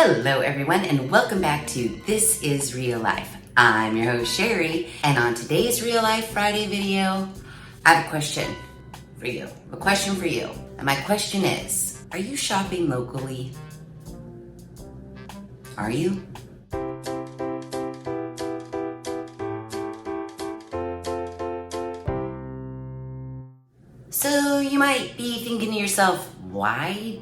Hello everyone and welcome back to This Is Real Life. I'm your host Sheri, and on today's Real Life Friday video, I have a question for you. And my question is, are you shopping locally? Are you? So you might be thinking to yourself, why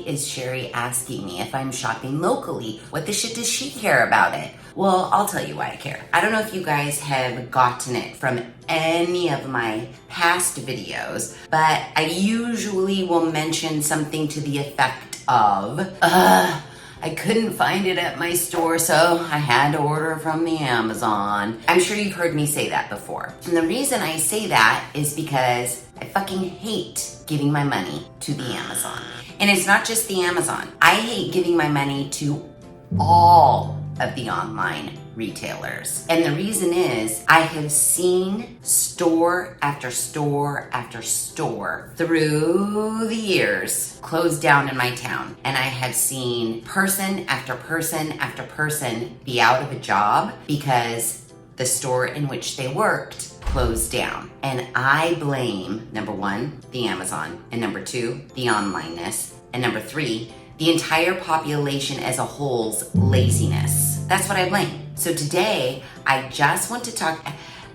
is Sheri asking me if I'm shopping locally? What the shit does she care about it? Well, I'll tell you why I care. I don't know if you guys have gotten it from any of my past videos, but I usually will mention something to the effect of, I couldn't find it at my store, so I had to order from the Amazon. I'm sure you've heard me say that before. And the reason I say that is because I fucking hate giving my money to the Amazon. And it's not just the Amazon. I hate giving my money to all of the online retailers. And the reason is I have seen store after store after store through the years close down in my town. And I have seen person after person after person be out of a job because the store in which they worked closed down. And I blame, number one, the Amazon, and number two, the onlineness, and number three, the entire population as a whole's laziness. That's what I blame. So today, I just want to talk.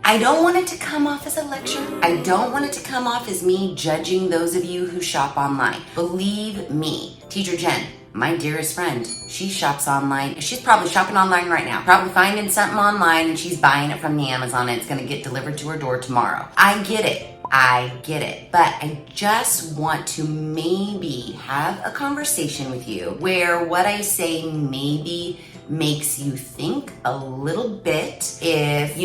I don't want it to come off as a lecture. I don't want it to come off as me judging those of you who shop online. Believe me, Teacher Jen, my dearest friend, she shops online. She's probably shopping online right now. Probably finding something online and she's buying it from the Amazon and it's gonna get delivered to her door tomorrow. I get it. But I just want to maybe have a conversation with you where what I say maybe makes you think a little bit. If,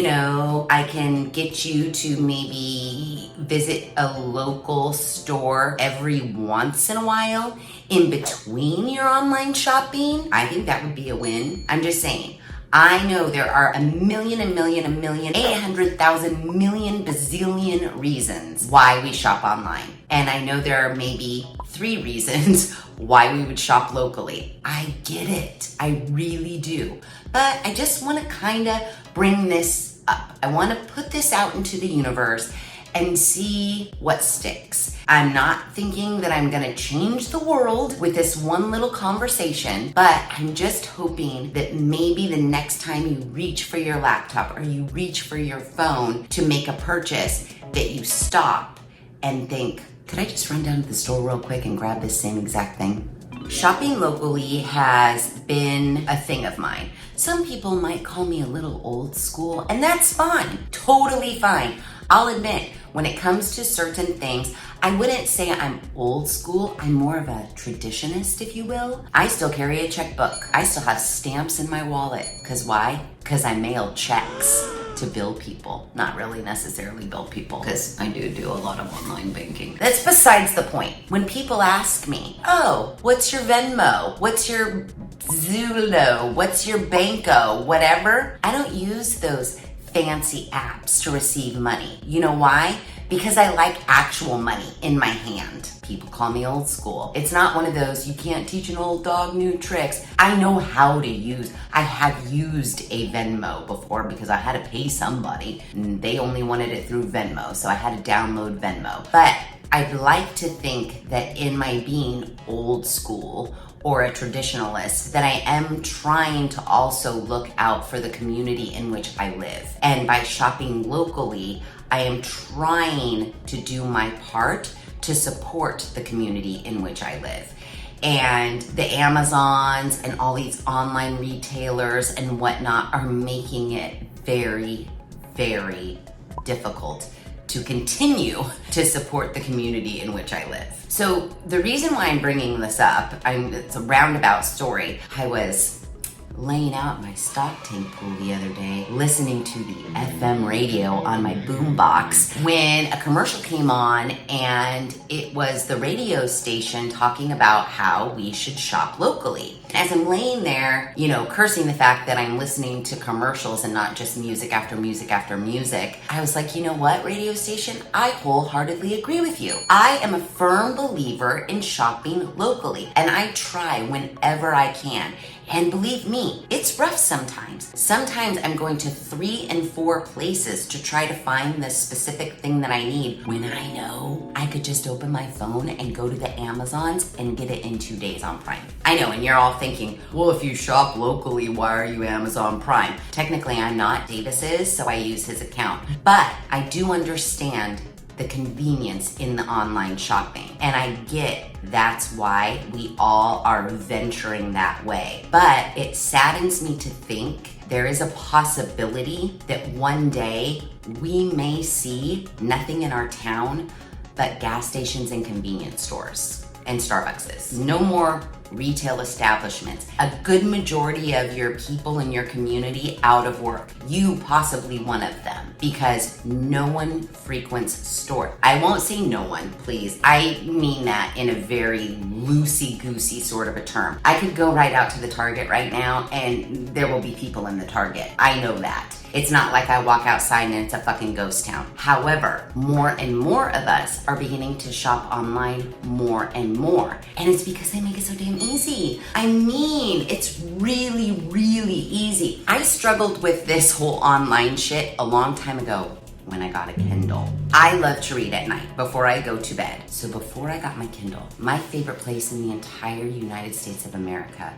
I can get you to maybe visit a local store every once in a while in between your online shopping, I think that would be a win. I'm just saying. I know there are a million, 800,000 million bazillion reasons why we shop online. And I know there are maybe 3 reasons why we would shop locally. I get it. I really do. But I just want to kind of bring this up. I want to put this out into the universe and see what sticks. I'm not thinking that I'm gonna change the world with this one little conversation, but I'm just hoping that maybe the next time you reach for your laptop or you reach for your phone to make a purchase, that you stop and think, could I just run down to the store real quick and grab this same exact thing? Shopping locally has been a thing of mine. Some people might call me a little old school, and that's fine, totally fine. I'll admit, when it comes to certain things, I wouldn't say I'm old school. I'm more of a traditionist, if you will. I still carry a checkbook. I still have stamps in my wallet. Because why? Because I mail checks to bill people. Not really necessarily bill people, because I do a lot of online banking. That's besides the point. When people ask me, oh, what's your Venmo? What's your Zulo? What's your Banco? Whatever. I don't use those fancy apps to receive money. You know why? Because I like actual money in my hand. People call me old school. It's not one of those, you can't teach an old dog new tricks. I know how to use. I have used a Venmo before because I had to pay somebody and they only wanted it through Venmo, so I had to download Venmo. But I'd like to think that in my being old school or a traditionalist, that I am trying to also look out for the community in which I live. And by shopping locally, I am trying to do my part to support the community in which I live. And the Amazons and all these online retailers and whatnot are making it very, very difficult to continue to support the community in which I live. So the reason why I'm bringing this up, it's a roundabout story. I was laying out in my stock tank pool the other day, listening to the FM radio on my boombox, when a commercial came on and it was the radio station talking about how we should shop locally. As I'm laying there, cursing the fact that I'm listening to commercials and not just music after music after music, I was like, you know what, radio station? I wholeheartedly agree with you. I am a firm believer in shopping locally, and I try whenever I can. And believe me, it's rough sometimes. Sometimes I'm going to 3 and 4 places to try to find the specific thing that I need when I know I could just open my phone and go to the Amazons and get it in 2 days on Prime. I know, and you're all thinking, well, if you shop locally, why are you Amazon Prime? Technically, I'm not. Davis is, so I use his account. But I do understand the convenience in the online shopping. And I get that's why we all are venturing that way. But it saddens me to think there is a possibility that one day we may see nothing in our town but gas stations and convenience stores and Starbuckses. No more retail establishments. A good majority of your people in your community out of work. You possibly one of them, because no one frequents store. I won't say no one, please. I mean that in a very loosey-goosey sort of a term. I could go right out to the Target right now and there will be people in the Target. I know that. It's not like I walk outside and it's a fucking ghost town. However, more and more of us are beginning to shop online more and more. And it's because they make it so damn easy. I mean, it's really, really easy. I struggled with this whole online shit a long time ago when I got a Kindle. I love to read at night before I go to bed. So before I got my Kindle, my favorite place in the entire United States of America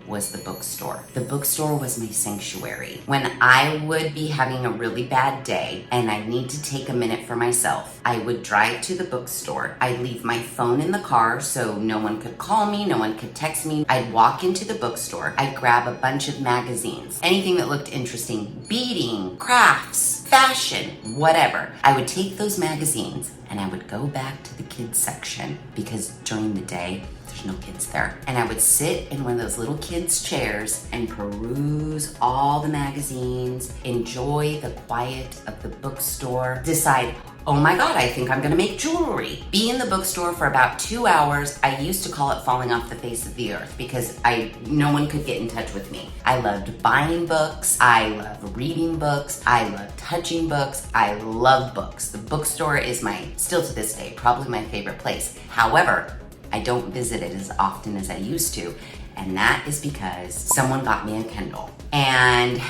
was the bookstore. The bookstore was my sanctuary. When I would be having a really bad day and I need to take a minute for myself, I would drive to the bookstore. I'd leave my phone in the car so no one could call me, no one could text me. I'd walk into the bookstore. I'd grab a bunch of magazines, anything that looked interesting, beading, crafts, fashion, whatever. I would take those magazines and I would go back to the kids section, because during the day, there's no kids there. And I would sit in one of those little kids' chairs and peruse all the magazines, enjoy the quiet of the bookstore, decide, oh my God, I think I'm gonna make jewelry. Be in the bookstore for about 2 hours. I used to call it falling off the face of the earth because no one could get in touch with me. I loved buying books. I love reading books. I love touching books. I love books. The bookstore is still to this day, probably my favorite place. However, I don't visit it as often as I used to, and that is because someone got me a Kindle. And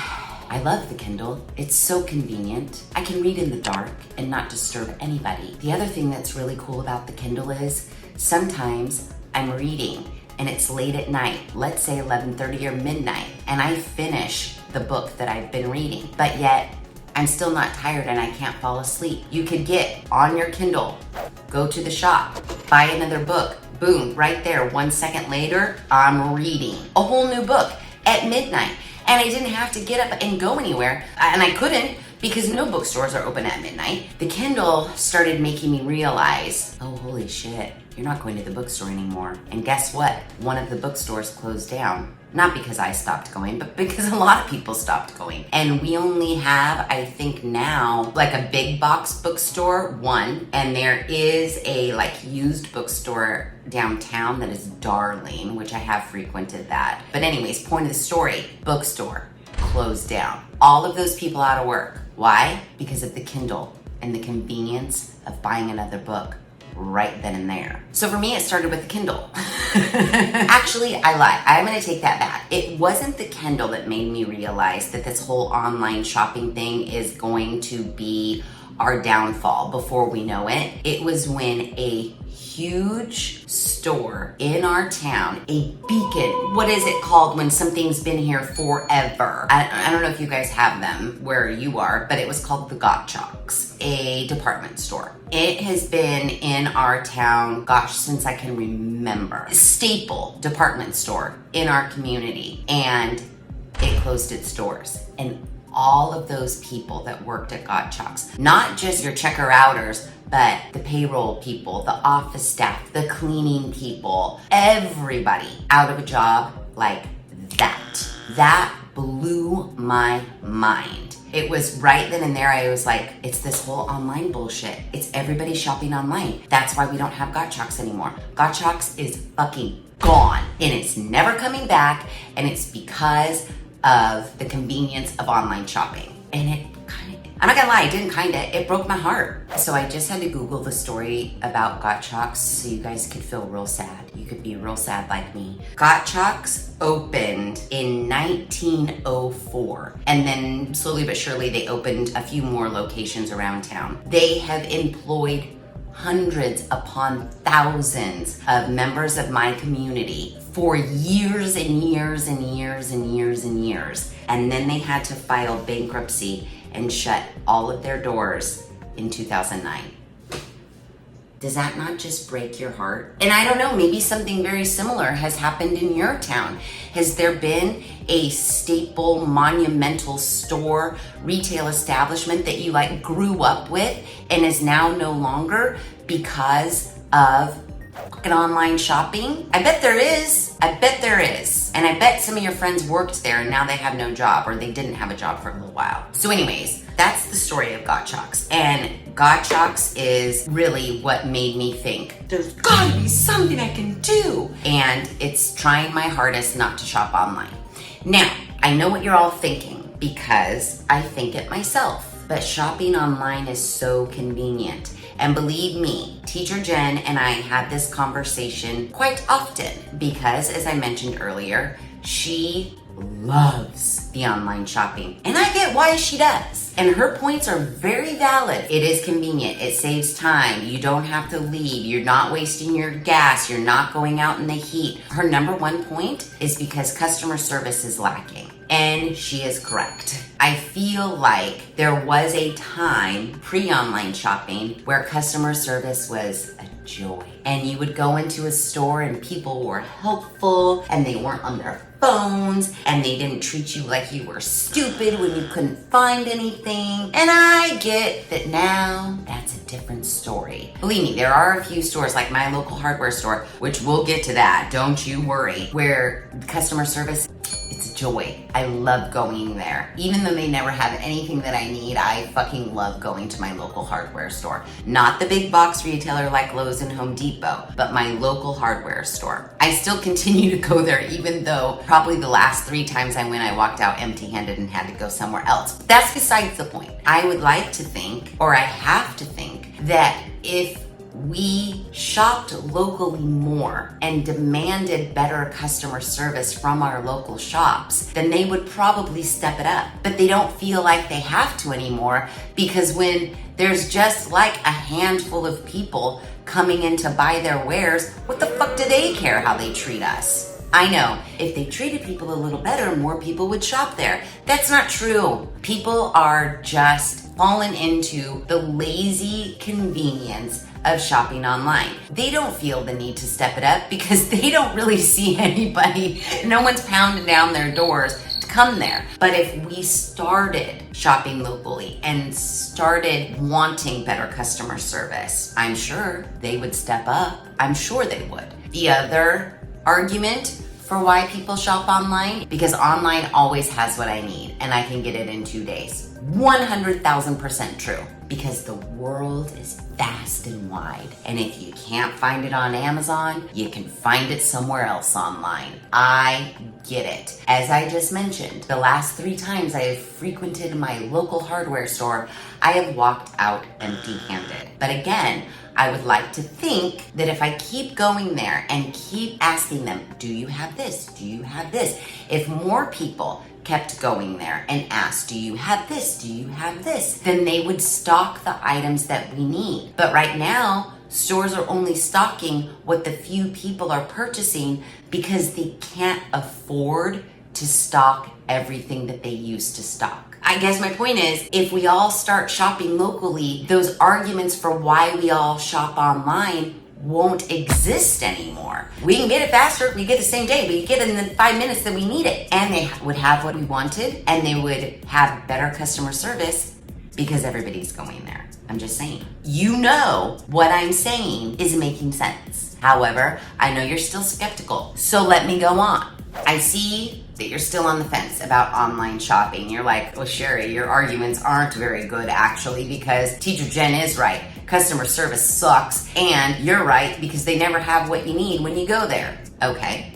I love the Kindle. It's so convenient. I can read in the dark and not disturb anybody. The other thing that's really cool about the Kindle is sometimes I'm reading and it's late at night, let's say 11:30 or midnight, and I finish the book that I've been reading, but yet I'm still not tired and I can't fall asleep. You could get on your Kindle, go to the shop, buy another book, boom, right there, 1 second later, I'm reading a whole new book at midnight. And I didn't have to get up and go anywhere. And I couldn't, because no bookstores are open at midnight. The Kindle started making me realize, oh, holy shit, you're not going to the bookstore anymore. And guess what? One of the bookstores closed down. Not because I stopped going, but because a lot of people stopped going. And we only have, I think now, like a big box bookstore, one, and there is a used bookstore downtown that is Darling, which I have frequented that. But anyways, point of the story, bookstore closed down. All of those people out of work. Why? Because of the Kindle and the convenience of buying another book right then and there. So for me, it started with the Kindle. Actually, I lied. I'm gonna take that back. It wasn't the Kindle that made me realize that this whole online shopping thing is going to be our downfall before we know it. It was when a huge store in our town, a beacon. What is it called when something's been here forever? I don't know if you guys have them where you are, but it was called the Gottschalks, a department store. It has been in our town, gosh, since I can remember. A staple department store in our community, and it closed its doors. And all of those people that worked at Gottschalks, not just your checker-outers, but the payroll people, the office staff, the cleaning people, everybody out of a job like That blew my mind. It was right then and there, I was like, it's this whole online bullshit. It's everybody shopping online. That's why we don't have Gottschalks anymore. Gottschalks is fucking gone, and it's never coming back, and it's because of the convenience of online shopping. And I'm not gonna lie, it broke my heart. So I just had to Google the story about Gottschalks so you guys could feel real sad. You could be real sad like me. Gottschalks opened in 1904, and then slowly but surely they opened a few more locations around town. They have employed hundreds upon thousands of members of my community for years and years and years and years and years. And then they had to file bankruptcy and shut all of their doors in 2009. Does that not just break your heart? And I don't know, maybe something very similar has happened in your town. Has there been a staple, monumental store, retail establishment that you like grew up with and is now no longer because of fucking online shopping? I bet there is. And I bet some of your friends worked there and now they have no job, or they didn't have a job for a little while. So anyways, that's the story of Gottschalks. And Gottschalks is really what made me think, there's gotta be something I can do. And it's trying my hardest not to shop online. Now, I know what you're all thinking, because I think it myself. But shopping online is so convenient. And believe me, Teacher Jen and I have this conversation quite often because, as I mentioned earlier, she loves the online shopping. And I get why she does. And her points are very valid. It is convenient. It saves time. You don't have to leave. You're not wasting your gas. You're not going out in the heat. Her number one point is because customer service is lacking. And she is correct. I feel like there was a time pre-online shopping where customer service was a joy. And you would go into a store and people were helpful and they weren't on their phones and they didn't treat you like you were stupid when you couldn't find anything. And I get that now that's a different story. Believe me, there are a few stores like my local hardware store, which we'll get to that, don't you worry, where customer service, it's a joy. I love going there. Even though they never have anything that I need, I fucking love going to my local hardware store. Not the big box retailer like Lowe's and Home Depot, but my local hardware store. I still continue to go there even though probably the last 3 times I went, I walked out empty-handed and had to go somewhere else. But that's besides the point. I would like to think, or I have to think, that if we shopped locally more and demanded better customer service from our local shops, then they would probably step it up. But they don't feel like they have to anymore, because when there's just like a handful of people coming in to buy their wares, what the fuck do they care how they treat us? I know, if they treated people a little better, more people would shop there. That's not true. People are just fallen into the lazy convenience of shopping online. They don't feel the need to step it up because they don't really see anybody. No one's pounding down their doors to come there. But if we started shopping locally and started wanting better customer service, I'm sure they would step up. I'm sure they would. The other argument for why people shop online, because online always has what I need and I can get it in 2 days. 100,000% true. Because the world is vast and wide. And if you can't find it on Amazon, you can find it somewhere else online. I get it. As I just mentioned, the last 3 times I have frequented my local hardware store, I have walked out empty-handed. But again, I would like to think that if I keep going there and keep asking them, do you have this? Do you have this? If more people kept going there and asked, do you have this? Do you have this? Then they would stock the items that we need. But right now, stores are only stocking what the few people are purchasing because they can't afford to stock everything that they used to stock. I guess my point is, if we all start shopping locally, those arguments for why we all shop online won't exist anymore. We can get it faster, we get it the same day, we get it in the 5 minutes that we need it. And they would have what we wanted, and they would have better customer service because everybody's going there. I'm just saying. You know what I'm saying is making sense. However, I know you're still skeptical, so let me go on. I see that you're still on the fence about online shopping. You're like, well, Sheri, your arguments aren't very good actually, because Teacher Jen is right. Customer service sucks, and you're right because they never have what you need when you go there. Okay.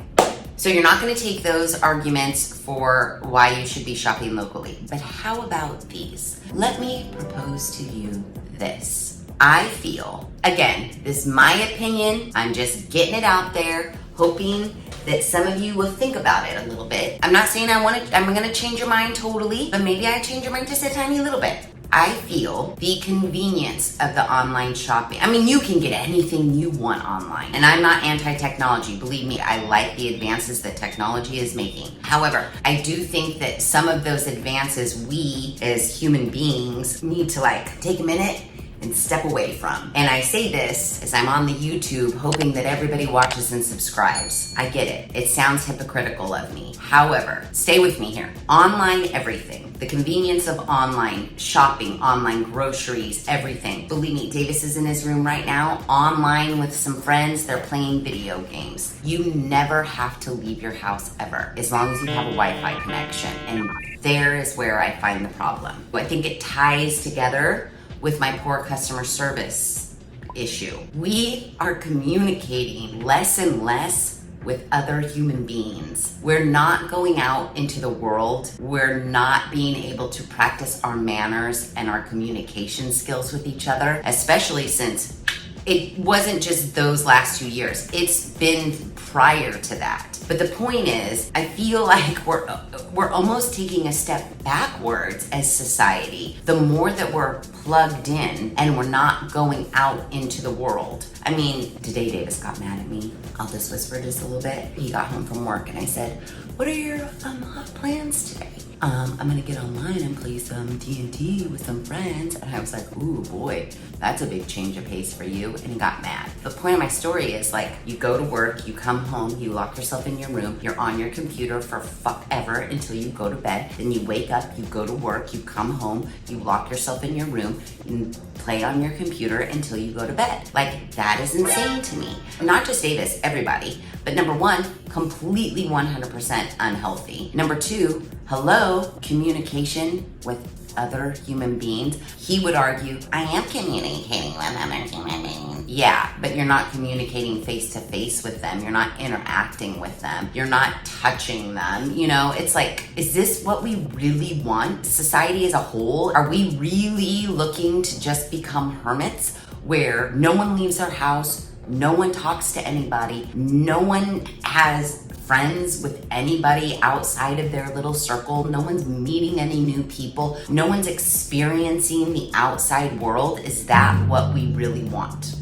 So you're not going to take those arguments for why you should be shopping locally. But how about these? Let me propose to you this. I feel, again, this is my opinion. I'm just getting it out there, hoping that some of you will think about it a little bit. I'm not saying I'm going to change your mind totally, but maybe I change your mind just a tiny little bit. I feel the convenience of the online shopping. I mean, you can get anything you want online. And I'm not anti-technology. Believe me, I like the advances that technology is making. However, I do think that some of those advances we as human beings need to take a minute and step away from. And I say this as I'm on the YouTube hoping that everybody watches and subscribes. I get it. It sounds hypocritical of me. However, stay with me here. Online everything. The convenience of online shopping, online groceries, everything. Believe me, Davis is in his room right now, online with some friends. They're playing video games. You never have to leave your house ever, as long as you have a Wi-Fi connection. And there is where I find the problem. I think it ties together with my poor customer service issue. We are communicating less and less with other human beings. We're not going out into the world. We're not being able to practice our manners and our communication skills with each other, especially since it wasn't just those last 2 years. It's been prior to that. But the point is, I feel like we're almost taking a step backwards as society. The more that we're plugged in and we're not going out into the world. I mean, today Davis got mad at me. I'll just whisper just a little bit. He got home from work and I said, what are your hot plans today? I'm gonna get online and play some D&D with some friends. And I was like, ooh boy, that's a big change of pace for you. And he got mad. The point of my story is you go to work, you come home, you lock yourself in your room, you're on your computer for fuck ever until you go to bed. Then you wake up, you go to work, you come home, you lock yourself in your room, you play on your computer until you go to bed. That is insane to me. Not just Davis, everybody. But number one, completely 100% unhealthy. Number two, hello, communication with other human beings. He would argue, I am communicating with other human beings. Yeah, but you're not communicating face to face with them. You're not interacting with them. You're not touching them. It's is this what we really want? Society as a whole, are we really looking to just become hermits where no one leaves their house, no one talks to anybody, no one has friends with anybody outside of their little circle, no one's meeting any new people, no one's experiencing the outside world? Is that what we really want?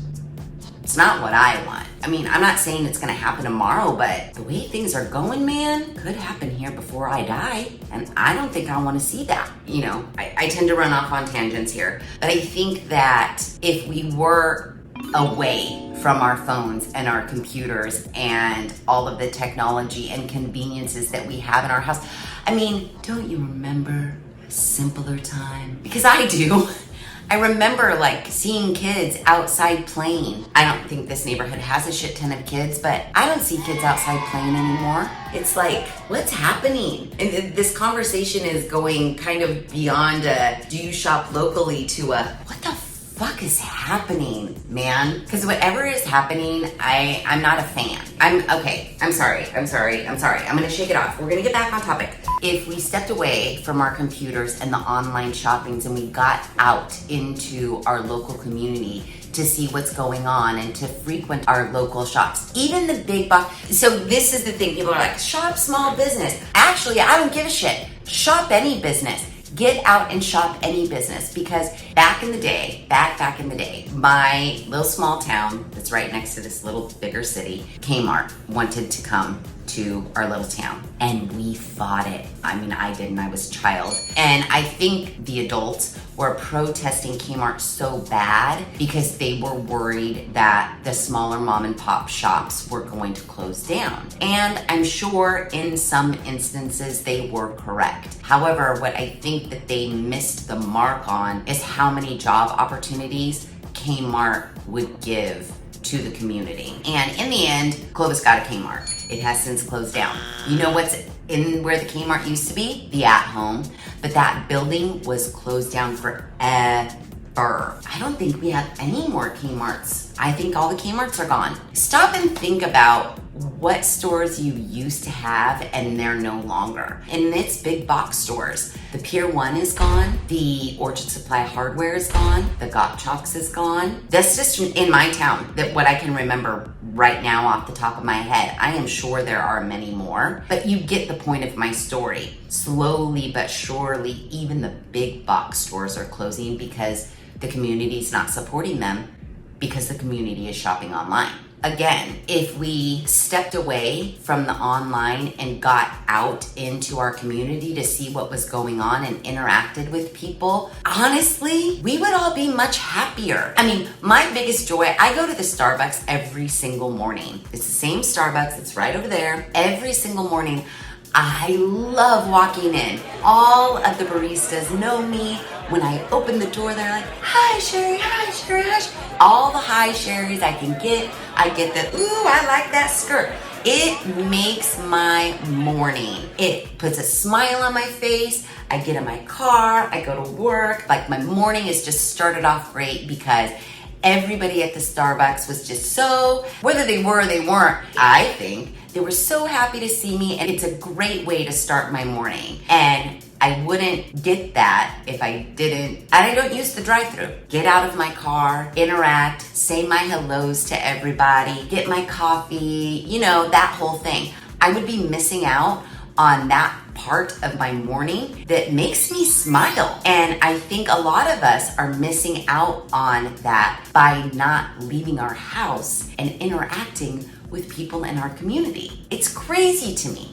It's not what I want. I mean, I'm not saying it's gonna happen tomorrow, but the way things are going, man, could happen here before I die. And I don't think I wanna see that. I tend to run off on tangents here, but I think that if we were away from our phones and our computers and all of the technology and conveniences that we have in our house. I mean, don't you remember a simpler time? Because I do. I remember seeing kids outside playing. I don't think this neighborhood has a shit ton of kids, but I don't see kids outside playing anymore. It's what's happening? And this conversation is going kind of beyond do you shop locally to what the fuck is happening, man? Because whatever is happening, I'm not a fan. I'm sorry. I'm gonna shake it off. We're gonna get back on topic. If we stepped away from our computers and the online shoppings and we got out into our local community to see what's going on and to frequent our local shops, even the big box. So this is the thing, people are like, shop small business. Actually, I don't give a shit. Shop any business. Get out and shop any business, because back in the day, my little small town that's right next to this little bigger city, Kmart, wanted to come to our little town and we fought it. I mean, I didn't, I was a child. And I think the adults were protesting Kmart so bad because they were worried that the smaller mom and pop shops were going to close down. And I'm sure in some instances they were correct. However, what I think that they missed the mark on is how many job opportunities Kmart would give to the community. And in the end, Clovis got a Kmart. It has since closed down. You know what's in where the Kmart used to be? The At Home. But that building was closed down forever. I don't think we have any more Kmarts. I think all the Kmarts are gone. Stop and think about what stores you used to have and they're no longer. And it's big box stores. The Pier 1 is gone. The Orchard Supply Hardware is gone. The Gottschalks is gone. That's just in my town, that what I can remember right now off the top of my head. I am sure there are many more, but you get the point of my story. Slowly but surely, even the big box stores are closing because the community is not supporting them, because the community is shopping online. Again, if we stepped away from the online and got out into our community to see what was going on and interacted with people, honestly, we would all be much happier. I mean, my biggest joy, I go to the Starbucks every single morning. It's the same Starbucks, it's right over there. Every single morning, I love walking in. All of the baristas know me. When I open the door, they're like, hi, Sheri, hi, Sheri, hi. All the hi, Sheris I can get. I get the, ooh, I like that skirt. It makes my morning. It puts a smile on my face. I get in my car, I go to work. Like, my morning is just started off great because everybody at the Starbucks was just so, whether they were or they weren't, I think, they were so happy to see me, and it's a great way to start my morning. And I wouldn't get that if I didn't, and I don't use the drive-thru. Get out of my car, interact, say my hellos to everybody, get my coffee, you know, that whole thing. I would be missing out on that part of my morning that makes me smile. And I think a lot of us are missing out on that by not leaving our house and interacting with people in our community. It's crazy to me.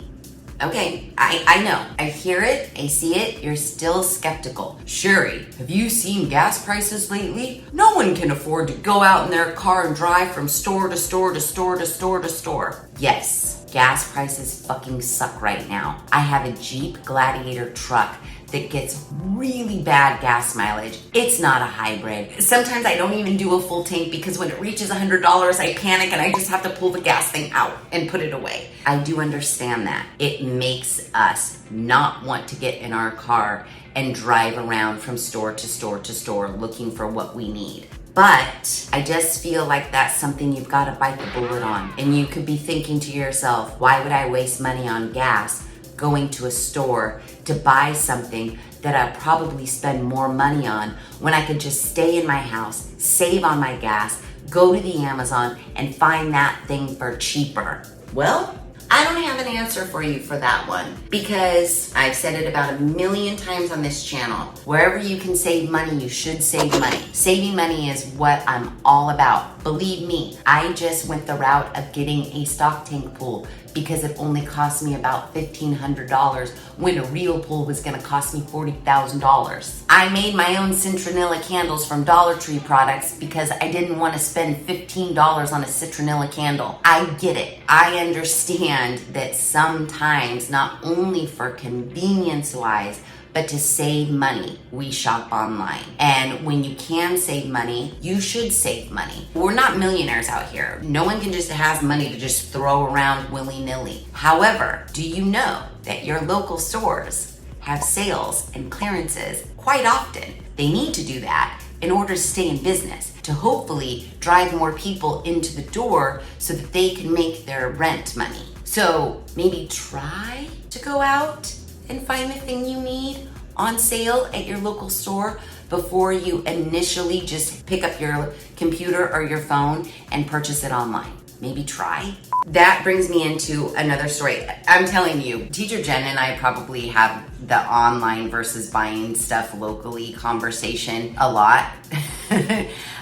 Okay, I know. I hear it, I see it, you're still skeptical. Sheri, have you seen gas prices lately? No one can afford to go out in their car and drive from store to store to store to store to store. Yes, gas prices fucking suck right now. I have a Jeep Gladiator truck that gets really bad gas mileage. It's not a hybrid. Sometimes I don't even do a full tank because when it reaches $100, I panic and I just have to pull the gas thing out and put it away. I do understand that. It makes us not want to get in our car and drive around from store to store to store looking for what we need. But I just feel like that's something you've got to bite the bullet on. And you could be thinking to yourself, why would I waste money on gas going to a store to buy something that I'd probably spend more money on when I could just stay in my house, save on my gas, go to the Amazon and find that thing for cheaper? Well, I don't have an answer for you for that one, because I've said it about 1,000,000 times on this channel. Wherever you can save money, you should save money. Saving money is what I'm all about. Believe me, I just went the route of getting a stock tank pool because it only cost me about $1,500 when a real pool was gonna cost me $40,000. I made my own citronella candles from Dollar Tree products because I didn't want to spend $15 on a citronella candle. I get it. I understand that sometimes, not only for convenience-wise, but to save money, we shop online. And when you can save money, you should save money. We're not millionaires out here. No one can just have money to just throw around willy-nilly. However, do you know that your local stores have sales and clearances quite often? They need to do that in order to stay in business, to hopefully drive more people into the door so that they can make their rent money. So maybe try to go out and find the thing you need on sale at your local store before you initially just pick up your computer or your phone and purchase it online. Maybe try. That brings me into another story. I'm telling you, Teacher Jen and I probably have the online versus buying stuff locally conversation a lot.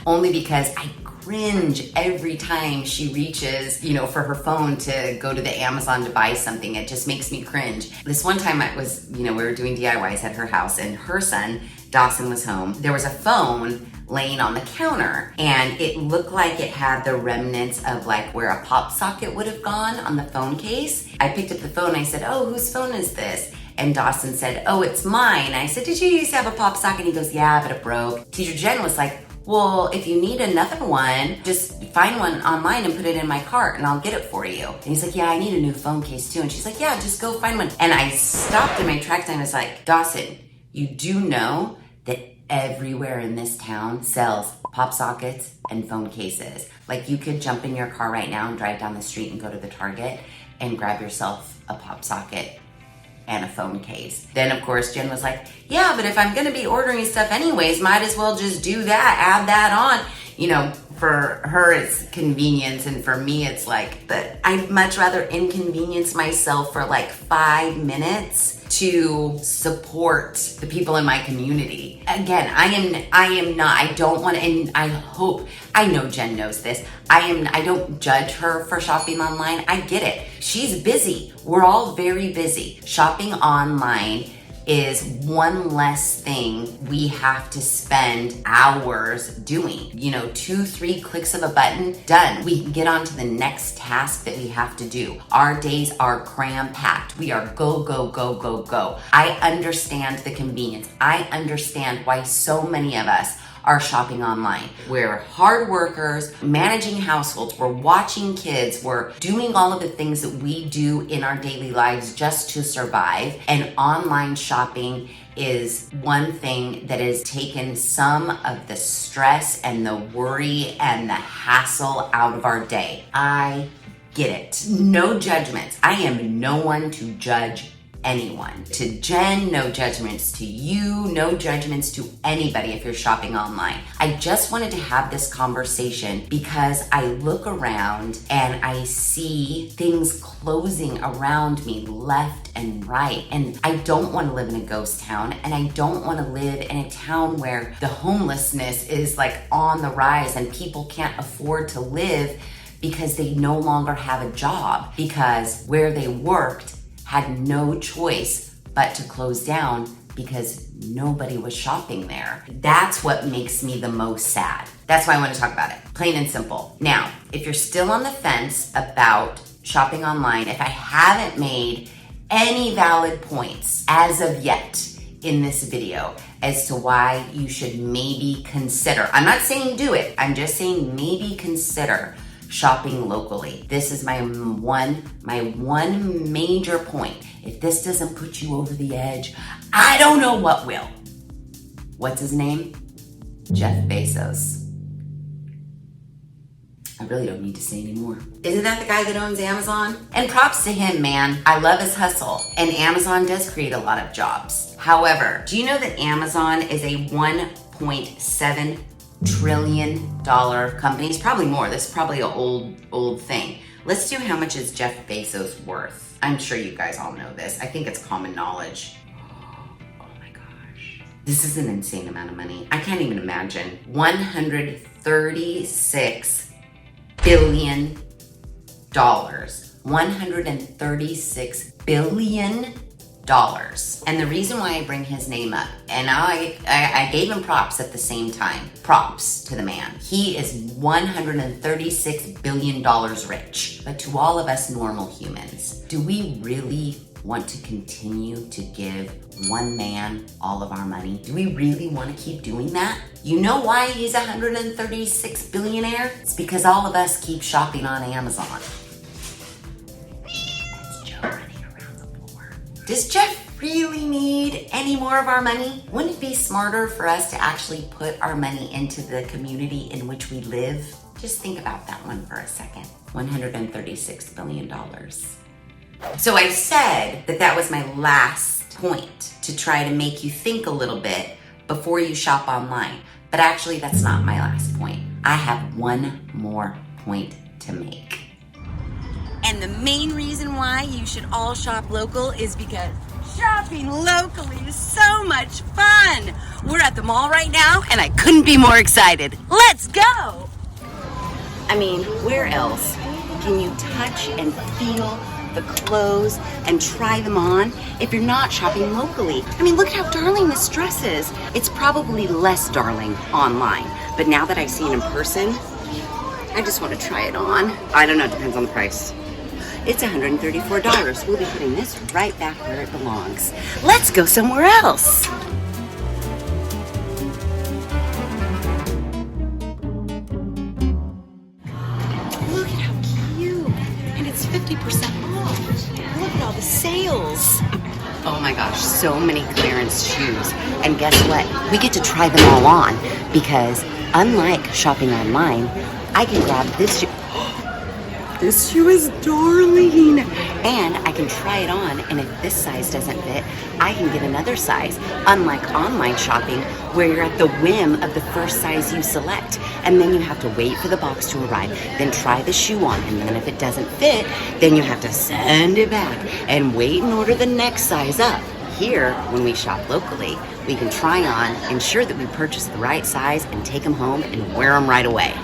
Only because I cringe every time she reaches, for her phone to go to the Amazon to buy something. It just makes me cringe. This one time we were doing DIYs at her house and her son, Dawson, was home. There was a phone laying on the counter and it looked like it had the remnants of like where a pop socket would have gone on the phone case. I picked up the phone and I said, "Oh, whose phone is this?" And Dawson said, "Oh, it's mine." I said, "Did you used to have a pop socket?" And he goes, "Yeah, but it broke." Teacher Jen was like, well, if you need another one, just find one online and put it in my cart and I'll get it for you. And he's like, yeah, I need a new phone case too. And she's like, yeah, just go find one. And I stopped in my tracks and I was like, Dawson, you do know that everywhere in this town sells pop sockets and phone cases. Like, you could jump in your car right now and drive down the street and go to the Target and grab yourself a pop socket and a phone case. Then of course Jen was like, yeah, but if I'm gonna be ordering stuff anyways, might as well just do that, add that on. You know, for her it's convenience, and for me it's like, but I'd much rather inconvenience myself for like 5 minutes to support the people in my community. Again, I don't want to, and I know Jen knows this. I don't judge her for shopping online. I get it. She's busy. We're all very busy. Shopping online is one less thing we have to spend hours doing. You know, 2-3 clicks of a button, done. We can get on to the next task that we have to do. Our days are cram-packed. We are go, go, go, go, go. I understand the convenience. I understand why so many of us are shopping online. We're hard workers, managing households, we're watching kids, we're doing all of the things that we do in our daily lives just to survive. And online shopping is one thing that has taken some of the stress and the worry and the hassle out of our day. I get it. No judgments. I am no one to judge anyone. To Jen, no judgments to you, no judgments to anybody if you're shopping online. I just wanted to have this conversation because I look around and I see things closing around me left and right. And I don't want to live in a ghost town, and I don't want to live in a town where the homelessness is like on the rise and people can't afford to live because they no longer have a job, because where they worked had no choice but to close down because nobody was shopping there. That's what makes me the most sad. That's why I want to talk about it, plain and simple. Now, if you're still on the fence about shopping online, if I haven't made any valid points as of yet in this video as to why you should maybe consider, I'm not saying do it, I'm just saying maybe consider shopping locally. This is my one major point. If this doesn't put you over the edge, I don't know what will. What's his name? Jeff Bezos. I really don't need to say anymore. Isn't that the guy that owns Amazon? And props to him, man. I love his hustle. And Amazon does create a lot of jobs. However, do you know that Amazon is a $1.7 trillion company? It's probably more. This is probably an old thing. Let's do how much is Jeff Bezos worth. I'm sure you guys all know this. I think it's common knowledge. Oh my gosh. This is an insane amount of money. I can't even imagine. $136 billion. $136 billion. And the reason why I bring his name up, and I gave him props at the same time, props to the man. He is $136 billion rich. But to all of us normal humans, do we really want to continue to give one man all of our money? Do we really want to keep doing that? You know why he's a $136 billionaire? It's because all of us keep shopping on Amazon. Does Jeff really need any more of our money? Wouldn't it be smarter for us to actually put our money into the community in which we live? Just think about that one for a second. $136 billion. So I said that was my last point, to try to make you think a little bit before you shop online. But actually, that's not my last point. I have one more point to make. And the main reason why you should all shop local is because shopping locally is so much fun. We're at the mall right now and I couldn't be more excited. Let's go. I mean, where else can you touch and feel the clothes and try them on if you're not shopping locally? I mean, look at how darling this dress is. It's probably less darling online, but now that I've seen it in person, I just want to try it on. I don't know, it depends on the price. It's $134. We'll be putting this right back where it belongs. Let's go somewhere else. 50% off. Look at all the sales. Oh my gosh, so many clearance shoes. And guess what? We get to try them all on because unlike shopping online, I can grab this shoe. This shoe is darling. And I can try it on, and if this size doesn't fit, I can get another size. Unlike online shopping, where you're at the whim of the first size you select. And then you have to wait for the box to arrive, then try the shoe on, and then if it doesn't fit, then you have to send it back and wait and order the next size up. Here, when we shop locally, we can try on, ensure that we purchase the right size, and take them home and wear them right away.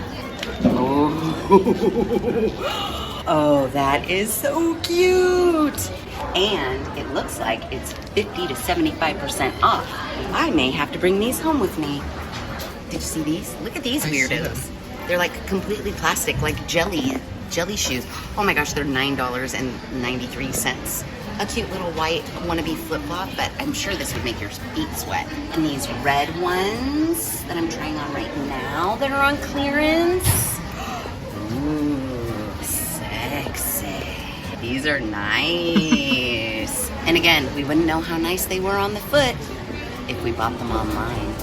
Oh, that is so cute. And it looks like it's 50 to 75% off. I may have to bring these home with me. Did you see these? Look at these weirdos. They're like completely plastic, like jelly shoes. Oh my gosh, they're $9.93. A cute little white wannabe flip-flop, but I'm sure this would make your feet sweat. And these red ones that I'm trying on right now that are on clearance. Ooh, sexy. These are nice. And again, we wouldn't know how nice they were on the foot if we bought them online.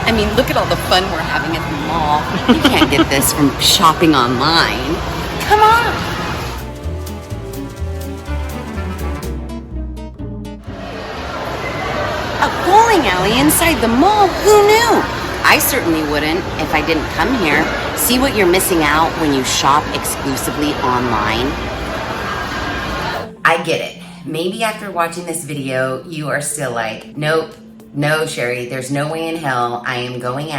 I mean, look at all the fun we're having at the mall. You can't get this from shopping online. Come on. A bowling alley inside the mall? Who knew? I certainly wouldn't if I didn't come here. See what you're missing out when you shop exclusively online? I get it. Maybe after watching this video, you are still like, nope. No, Sheri, there's no way in hell I am going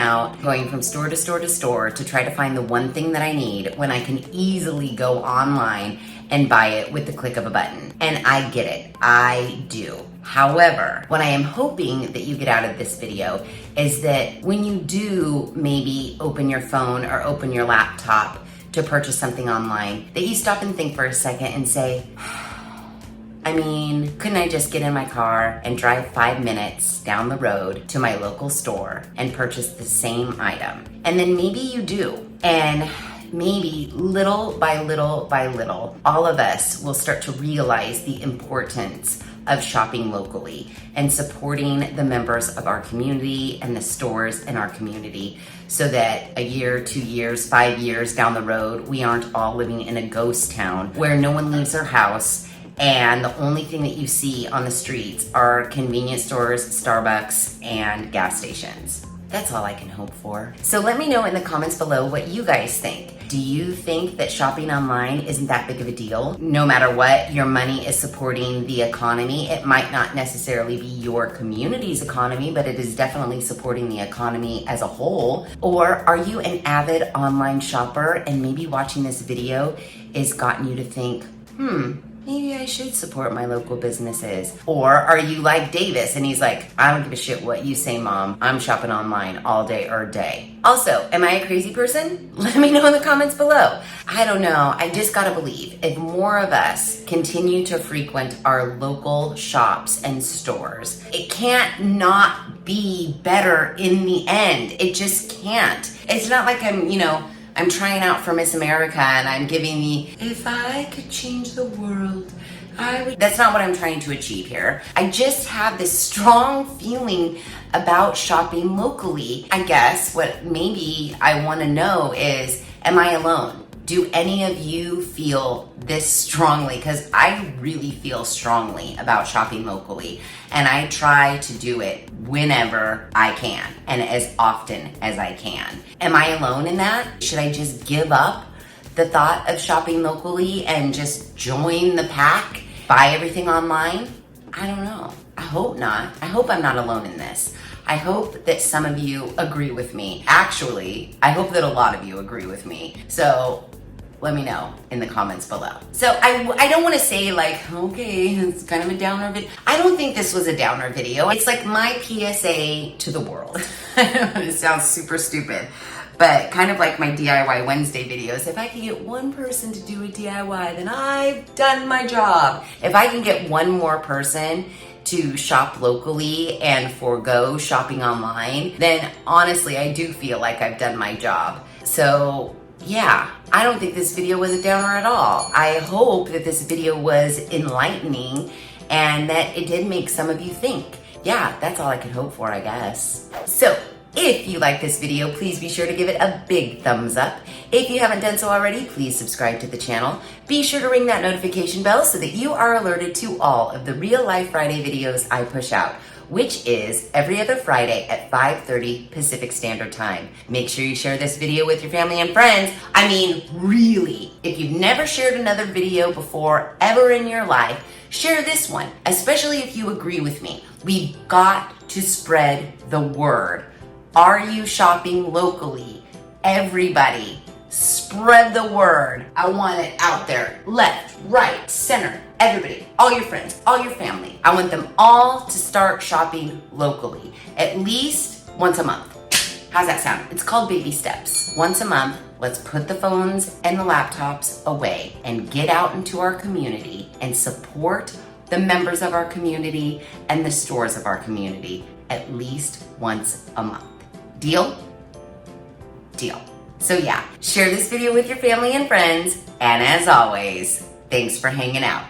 from store to store to store to try to find the one thing that I need when I can easily go online and buy it with the click of a button. And I get it, I do. However, what I am hoping that you get out of this video is that when you do maybe open your phone or open your laptop to purchase something online, that you stop and think for a second and say, I mean, couldn't I just get in my car and drive 5 minutes down the road to my local store and purchase the same item? And then maybe you do. And maybe little by little by little, all of us will start to realize the importance of shopping locally and supporting the members of our community and the stores in our community so that a year, 2 years, 5 years down the road, we aren't all living in a ghost town where no one leaves their house and the only thing that you see on the streets are convenience stores, Starbucks, and gas stations. That's all I can hope for. So let me know in the comments below what you guys think. Do you think that shopping online isn't that big of a deal? No matter what, your money is supporting the economy. It might not necessarily be your community's economy, but it is definitely supporting the economy as a whole. Or are you an avid online shopper and maybe watching this video has gotten you to think, maybe I should support my local businesses? Or are you like Davis and he's like, I don't give a shit what you say, Mom. I'm shopping online all day or day. Also, am I a crazy person? Let me know in the comments below. I don't know. I just gotta believe if more of us continue to frequent our local shops and stores, it can't not be better in the end. It just can't. It's not like I'm trying out for Miss America and I'm giving if I could change the world, I would. That's not what I'm trying to achieve here. I just have this strong feeling about shopping locally. I guess what maybe I want to know is, am I alone? Do any of you feel this strongly? Because I really feel strongly about shopping locally, and I try to do it whenever I can and as often as I can. Am I alone in that? Should I just give up the thought of shopping locally and just join the pack, buy everything online? I don't know. I hope not. I hope I'm not alone in this. I hope that some of you agree with me. Actually, I hope that a lot of you agree with me. So let me know in the comments below. So I don't want to say like, okay, it's kind of a downer video. I don't think this was a downer video. It's like my PSA to the world. It sounds super stupid, but kind of like my DIY Wednesday videos. If I can get one person to do a DIY, then I've done my job. If I can get one more person to shop locally and forego shopping online, then honestly, I do feel like I've done my job. So yeah, I don't think this video was a downer at all. I hope that this video was enlightening and that it did make some of you think. Yeah, that's all I can hope for, I guess. So, if you like this video, please be sure to give it a big thumbs up. If you haven't done so already, please subscribe to the channel. Be sure to ring that notification bell so that you are alerted to all of the Real Life Friday videos I push out, which is every other Friday at 5:30 Pacific Standard Time. Make sure you share this video with your family and friends. I mean, really, if you've never shared another video before ever in your life, share this one, especially if you agree with me. We've got to spread the word. Are you shopping locally? Everybody, spread the word. I want it out there. Left, right, center, everybody, all your friends, all your family. I want them all to start shopping locally, at least once a month. How's that sound? It's called baby steps. Once a month, let's put the phones and the laptops away and get out into our community and support the members of our community and the stores of our community at least once a month. Deal? Deal. So yeah, share this video with your family and friends, and as always, thanks for hanging out.